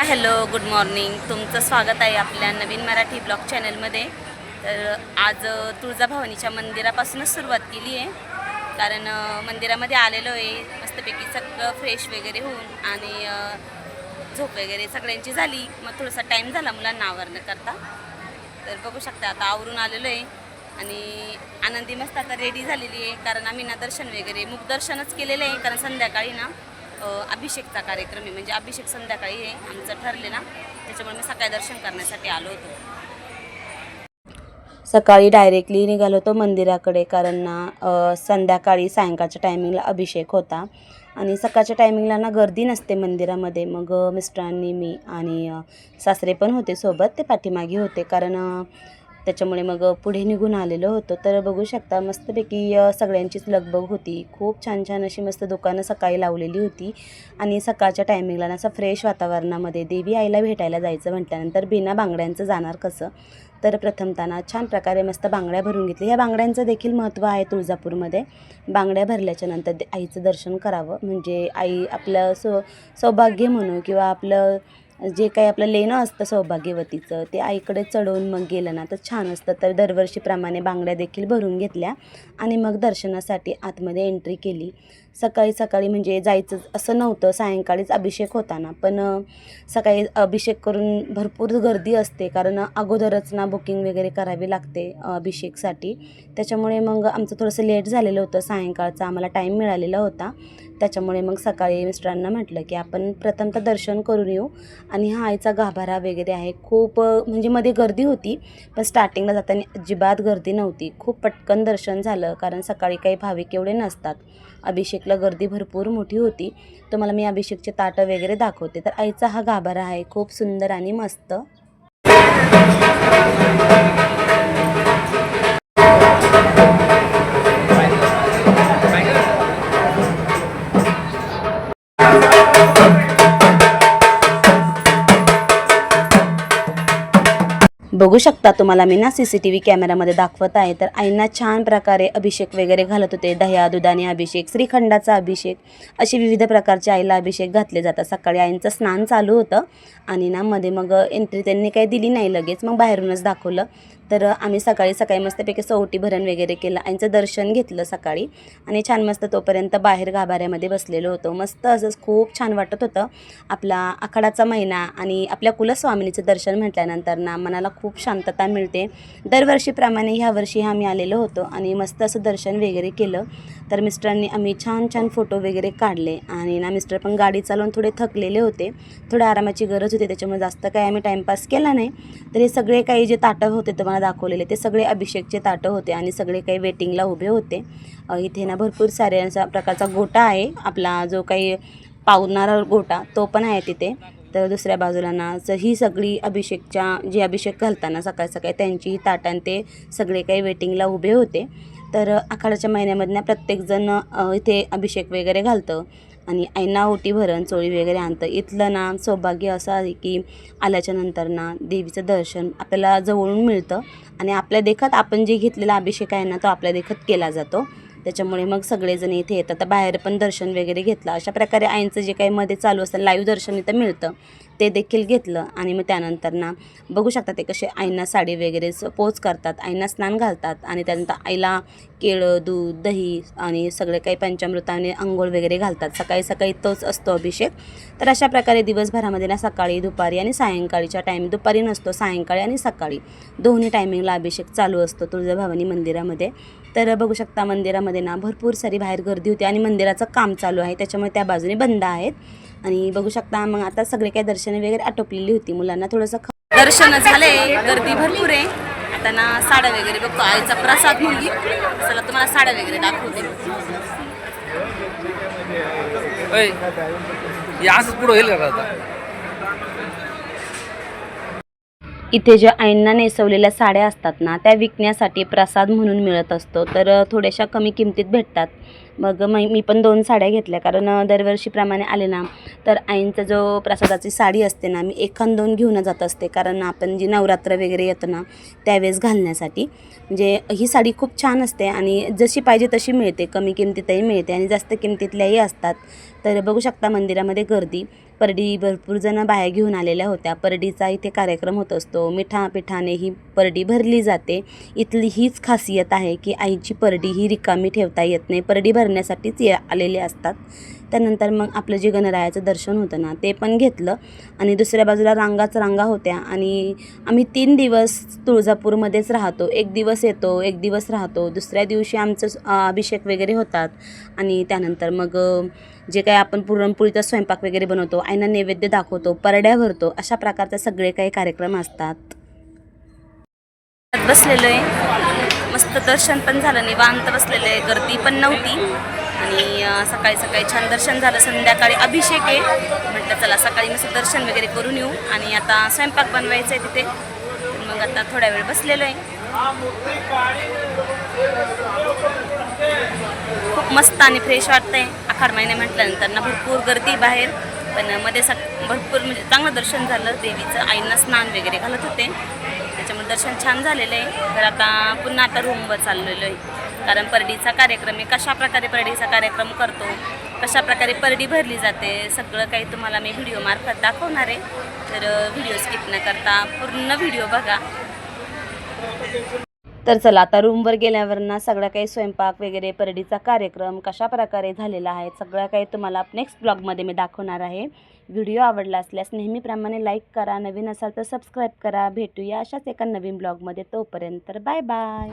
Hello, good morning. तुमचं स्वागत आहे आपल्या नवीन मराठी ब्लॉग चॅनलमध्ये. तर आज तुळजाभवानीच्या मंदिरापासूनच सुरुवात केली आहे. कारण मंदिरामध्ये आलेलो आहे, मस्तपैकी सगळं फ्रेश वगैरे होऊन आणि झोप वगैरे सगळ्यांची झाली. मग थोडासा टाईम झाला मुलांना आवरणं करता. तर बघू शकता आता आवरून आलेलो आहे आणि आनंदी मस्त आता रेडी झालेली आहे. कारण आम्ही ना दर्शन वगैरे मुखदर्शनच केलेलं आहे. कारण संध्याकाळी ना अभिषेकचा कार्यक्रम आहे, म्हणजे अभिषेक संध्याकाळी आहे आमचं ठरले ना, त्याच्यामुळे मी सकाळी दर्शन करण्यासाठी आलो होतो. सकाळी डायरेक्टली निघालो होतो मंदिराकडे, कारण ना संध्याकाळी सायंकाळच्या टायमिंगला अभिषेक होता आणि सकाळच्या टायमिंगला ना गर्दी नसते मंदिरामध्ये. मग मिस्टरांनी मी आणि सासरे पण होते सोबत, ते पाठीमागे होते, कारण त्याच्यामुळे मग पुढे निघून आलेलो होतो. तर बघू शकता मस्तपैकी सगळ्यांचीच लगबग होती. खूप छान छान अशी मस्त दुकानं सकाळी लावलेली होती आणि सकाळच्या टायमिंगला ना असं फ्रेश वातावरणामध्ये देवी आईला भेटायला जायचं म्हटल्यानंतर बिना बांगड्यांचं जाणार कसं. तर प्रथमताना छान प्रकारे मस्त बांगड्या भरून घेतली. ह्या बांगड्यांचं देखील महत्त्व आहे तुळजापूरमध्ये. बांगड्या भरल्याच्या नंतर आईचं दर्शन करावं, म्हणजे आई आपलं सौभाग्य म्हणू किंवा आपलं जे काही आपलं लेणं असतं सौभाग्यवतीचं, ते आईकडे चढवून मग गेलं ना तर छान असतं. तर दरवर्षीप्रमाणे बांगड्या देखील भरून घेतल्या आणि मग दर्शनासाठी आतमध्ये एंट्री केली. सकाळी सकाळी म्हणजे जायचं असं नव्हतं, सायंकाळीच अभिषेक होता ना, पण सकाळी अभिषेक करून भरपूर गर्दी असते, कारण अगोदरच ना बुकिंग वगैरे करावी लागते अभिषेकसाठी. त्याच्यामुळे मग आमचं थोडंसं लेट झालेलं होतं, सायंकाळचा आम्हाला टाईम मिळालेला होता. त्याच्यामुळे मग सकाळी मिस्टरांना म्हटलं की आपण प्रथमतः दर्शन करून येऊ. आणि हा आईचा गाभारा वगैरे आहे. खूप म्हणजे मध्ये गर्दी होती, पण स्टार्टिंगला जाताना अजिबात गर्दी नव्हती. खूप पटकन दर्शन झालं, कारण सकाळी काही भाविक एवढे नसतात. अभिषेकला गर्दी भरपूर मोठी होती. तुम्हाला मी अभिषेकचे ताटं वगैरे दाखवते. तर आईचा हा गाभारा आहे, खूप सुंदर आणि मस्त. बघू शकता, तुम्हाला मी ना CCTV कॅमेरामध्ये दाखवत आहे. तर आईंना छान प्रकारे अभिषेक वगैरे घालत होते. दह्या दुधाने अभिषेक, श्रीखंडाचा अभिषेक, असे विविध प्रकारचे आईला अभिषेक घातले जातात. सकाळी आईंचं स्नान चालू होतं आणि ना मध्ये मग एंट्री त्यांनी काही दिली नाही लगेच, मग बाहेरूनच दाखवलं. तर आम्ही सकाळी सकाळी मस्तपैकी सवटी भरण वगैरे केलं, आईंचं दर्शन घेतलं सकाळी आणि छान मस्त तोपर्यंत बाहेर गाभाऱ्यामध्ये बसलेलो होतो. मस्त असंच खूप छान वाटत होतं. आपला आखाडाचा महिना आणि आपल्या कुलस्वामिनीचं दर्शन म्हटल्यानंतर ना मनाला खूप शांतता मिळते. दरवर्षीप्रमाणे ह्या वर्षी आम्ही आलेलो होतो आणि मस्त असं दर्शन वगैरे केलं. तर मिस्टरांनी आम्ही छान छान फोटो वगैरे काढले आणि ना मिस्टर पण गाडी चालवून थोडे थकलेले होते, थोड्या आरामाची गरज होती, त्याच्यामुळे जास्त काही आम्ही टाईमपास केला नाही. तर हे सगळे काही जे ताटं होते तुम्हाला दाखवलेले, ते सगळे अभिषेकचे ताटं होते आणि सगळे काही वेटिंगला उभे होते. इथे ना भरपूर सारे अशा प्रकारचा गोटा आहे, आपला जो काही पावणारा गोटा तो पण आहे तिथे. तर दुसऱ्या बाजूला ना ही सगळी जे अभिषेक घालताना सकाळी सकाळी त्यांची ताटां ते सगळे काही वेटिंगला उभे होते. तर आखाड्याच्या महिन्यामधनं प्रत्येकजण इथे अभिषेक वगैरे घालतं आणि आईंना ओटी भरण चोळी वगैरे आणतं. इथलं ना सौभाग्य असं आहे की आल्याच्या नंतर ना देवीचं दर्शन आपल्याला जवळून मिळतं आणि आपल्या देखत आपण जे घेतलेला अभिषेक आहे ना तो आपल्या देखत केला जातो. त्याच्यामुळे मग सगळेजण इथे येतात. तर बाहेर पण दर्शन वगैरे घेतलं. अशा प्रकारे आईंचं जे काही मध्ये चालू असतं लाईव्ह दर्शन इथं मिळतं, ते देखील घेतलं. आणि मग त्यानंतर ना बघू शकता ते कसे आईंना साडी वगैरे पोच करतात, आईंना स्नान घालतात आणि त्यानंतर आईला केळं, दूध, दही आणि सगळे काही पंचामृताने अंघोळ वगैरे घालतात. सकाळी सकाळी तोच असतो अभिषेक. तर अशा प्रकारे दिवसभरामध्ये ना सकाळी, दुपारी आणि सायंकाळीच्या टाईम, दुपारी नसतो, सायंकाळी आणि सकाळी दोन्ही टायमिंगला अभिषेक चालू असतो तुळजाभवानी मंदिरामध्ये. तर बघू शकता मंदिरामध्ये ना भरपूर सारी बाहेर गर्दी होती आणि मंदिराचं काम चालू आहे, त्याच्यामुळे त्या बाजूने बंद आहेत. आणि बघू शकता मग आता सगळे काही दर्शने वगैरे आटोपलेली होती. मुलांना थोडंसं दर्शन झाले, गर्दी भरपूर आहे. आता ना साड्या वगैरे बघतो, आईचा प्रसाद म्हणली. चला तुम्हाला साड्या वगैरे दाखवते. पुढे होईल का? इथे ज्या आईंना नेसवलेल्या साड्या असतात ना त्या विकण्यासाठी प्रसाद म्हणून मिळत असतो. तर थोड्याशा कमी किमतीत भेटतात मग मी पण 2 साड्या घेतल्या, कारण दरवर्षीप्रमाणे आले ना तर आईंचा जो प्रसादाची साडी असते ना, मी 1-2 घेऊन जात असते, कारण आपण जी नवरात्र वगैरे येतं ना त्यावेळेस घालण्यासाठी. म्हणजे ही साडी खूप छान असते आणि जशी पाहिजे तशी मिळते, कमी किमतीतही मिळते आणि जास्त किमतीतल्याही असतात. तर बघू शकता मंदिरामध्ये गर्दी, परडी भरपूर जण बाहेर घेऊन आलेल्या होत्या. परडीचा इथे कार्यक्रम होत असतो, पिठाने ही परडी भरली जाते. इथली हीच खासियत आहे की आईची परडी ही रिकामी ठेवता येत नाही, परडी भरण्यासाठीच आलेले असतात. त्यानंतर मग आपलं जे गणरायाचं दर्शन होतं ना ते पण घेतलं आणि दुसऱ्या बाजूला रांगा होत्या आणि आम्ही 3 दिवस तुळजापूरमध्येच राहतो. 1 दिवस येतो, 1 दिवस राहतो. दुसऱ्या दिवशी आमचं अभिषेक वगैरे होतात आणि त्यानंतर मग जे काही आपण पुरणपोळीचा स्वयंपाक वगैरे बनवतो, आईंना नैवेद्य दाखवतो, परड्या भरतो, अशा प्रकारचे सगळे काही कार्यक्रम असतात. बसलेलो आहे, मस्त दर्शन पण झालं, निवांत बसलेलं आहे, गर्दी पण नव्हती आणि सकाळी छान दर्शन झालं. संध्याकाळी अभिषेक आहे, म्हटलं चला सकाळी मस्त दर्शन वगैरे करून येऊ आणि आता स्वयंपाक बनवायचा आहे तिथे. मग आता थोडा वेळ बसलेलो आहे. खूप मस्त आणि फ्रेश वाटतंय. आखाड महिने म्हटल्यानंतर ना भरपूर गर्दी बाहेर, पण मध्ये भरपूर म्हणजे चांगलं दर्शन झालं देवीचं. आईंना स्नान वगैरे घालत होते, त्याच्यामुळे दर्शन छान झालेलं आहे. तर आता पुन्हा रूमवर चाललेलो आहे, कारण परडीचा कार्यक्रम आहे. कशाप्रकारे परडीचा कार्यक्रम करतो, कशाप्रकारे परडी भरली जाते, सगळं काही तुम्हाला मी व्हिडिओमार्फत दाखवणार आहे. तर व्हिडिओ स्किप न करता पूर्ण व्हिडिओ बघा. तर चला आता रूमवर गेल्यावर ना सगळं काही स्वयंपाक वगैरे, परडीचा कार्यक्रम कशाप्रकारे झालेला आहे, सगळं काही तुम्हाला नेक्स्ट ब्लॉगमध्ये मी दाखवणार आहे. व्हिडिओ आवडला असल्यास नेहमीप्रमाणे लाईक करा, नवीन असाल तर सबस्क्राईब करा. भेटूया अशाच एका नवीन ब्लॉगमध्ये. तोपर्यंत बाय बाय.